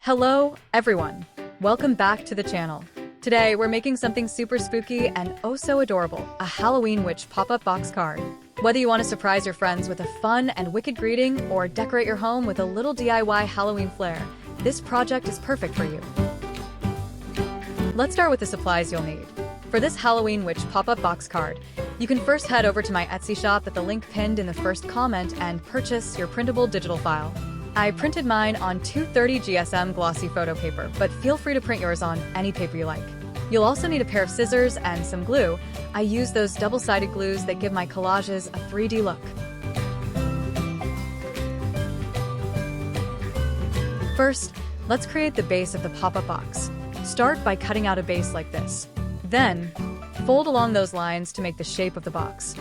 Hello, everyone. Welcome back to the channel. Today, we're making something super spooky and oh so adorable, a Halloween witch pop-up box card. Whether you want to surprise your friends with a fun and wicked greeting or decorate your home with a little DIY Halloween flair, this project is perfect for you. Let's start with the supplies you'll need. For this Halloween witch pop-up box card, you can first head over to my Etsy shop at the link pinned in the first comment and purchase your printable digital file. I printed mine on 230 GSM glossy photo paper, but feel free to print yours on any paper you like. You'll also need a pair of scissors and some glue. I use those double-sided glues that give my collages a 3D look. First, let's create the base of the pop-up box. Start by cutting out a base like this. Then, fold along those lines to make the shape of the box.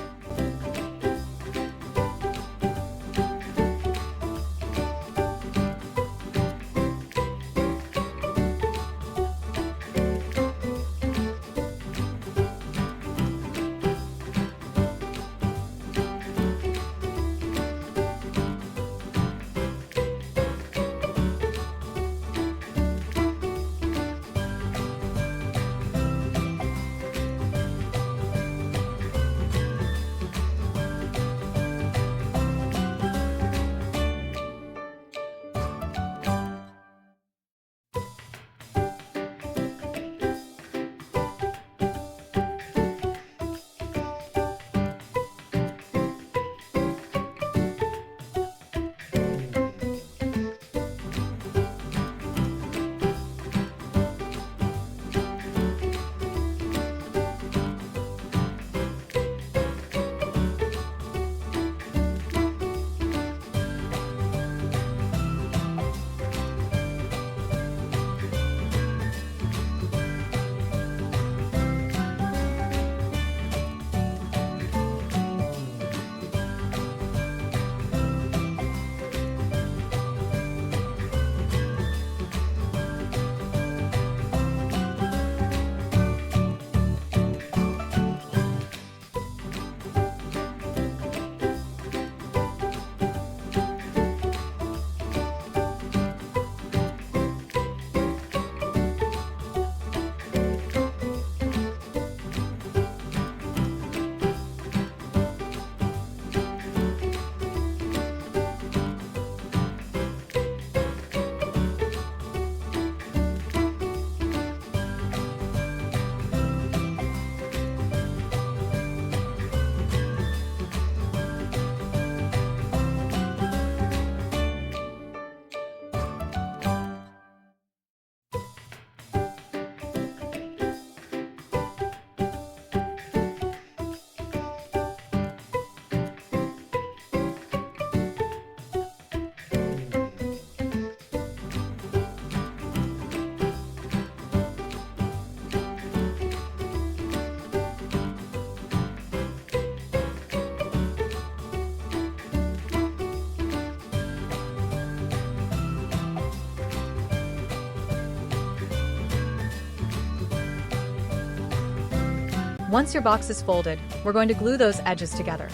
Once your box is folded, we're going to glue those edges together.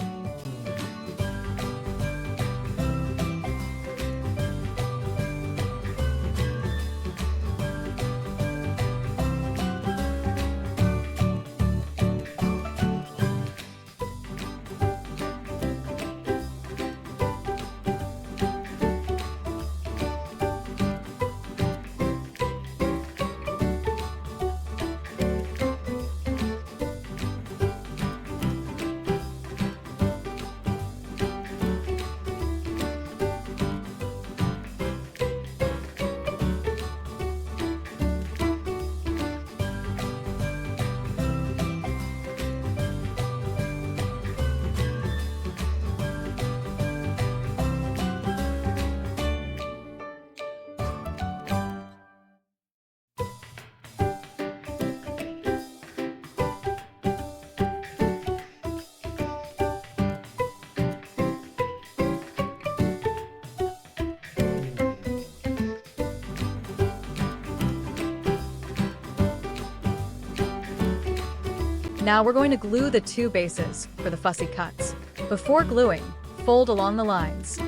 Now we're going to glue the two bases for the fussy cuts. Before gluing, fold along the lines.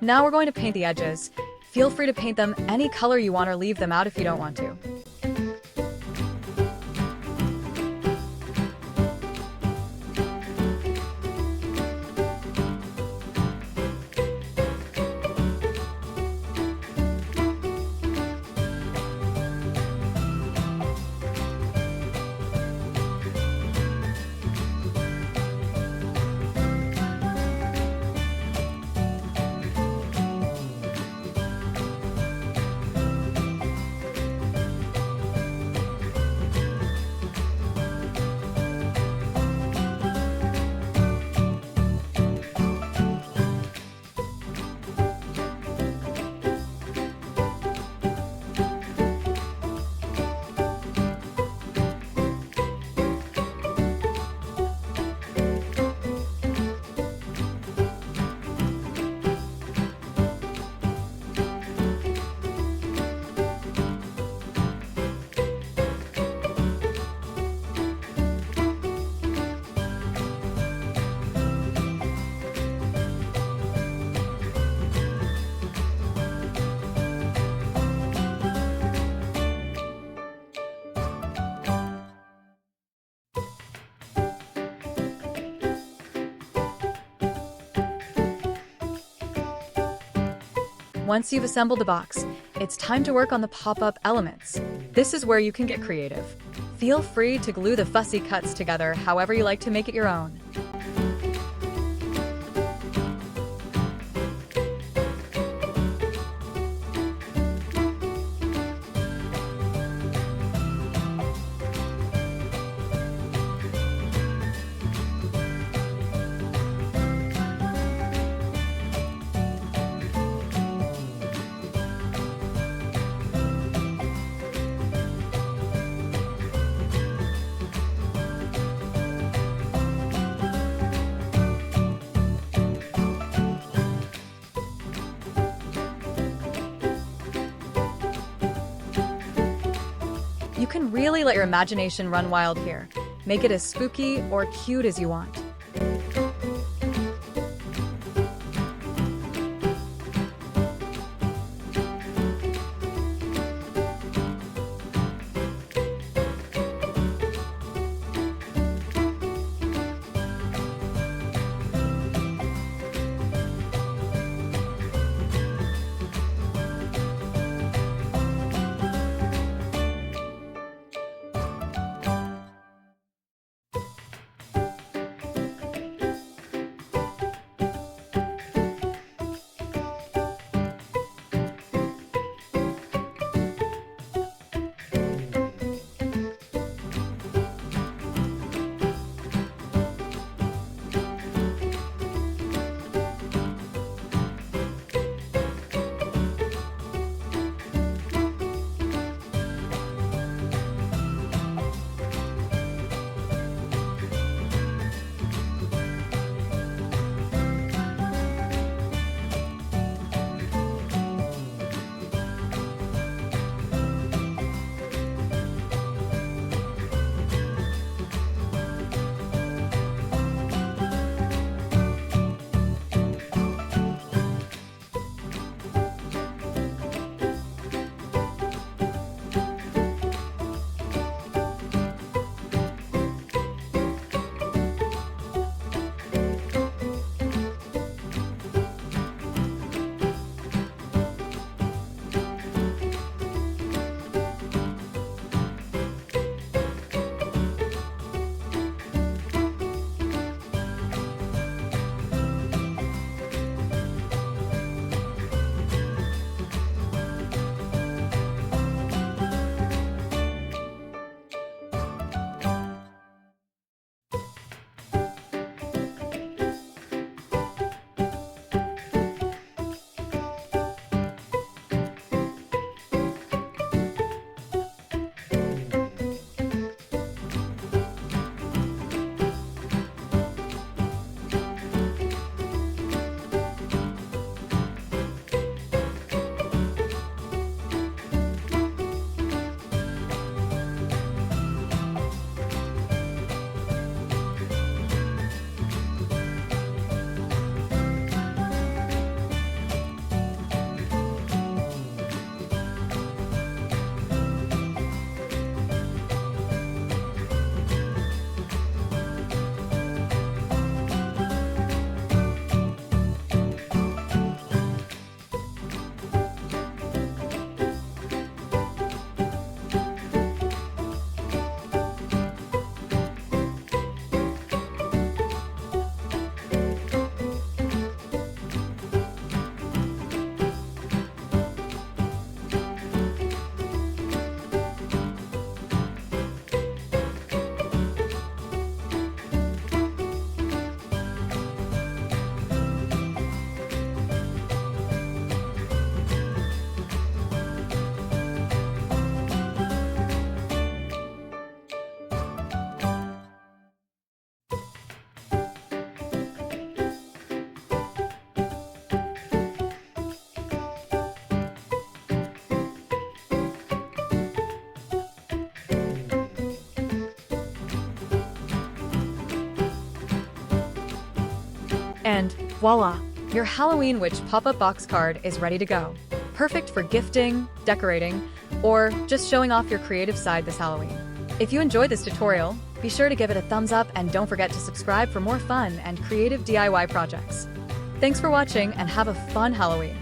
Now we're going to paint the edges. Feel free to paint them any color you want or leave them out if you don't want to. Once you've assembled the box, it's time to work on the pop-up elements. This is where you can get creative. Feel free to glue the fussy cuts together however you like to make it your own. You can really let your imagination run wild here. Make it as spooky or cute as you want. And voila! Your Halloween Witch pop-up box card is ready to go. Perfect for gifting, decorating, or just showing off your creative side this Halloween. If you enjoyed this tutorial, be sure to give it a thumbs up and don't forget to subscribe for more fun and creative DIY projects. Thanks for watching and have a fun Halloween!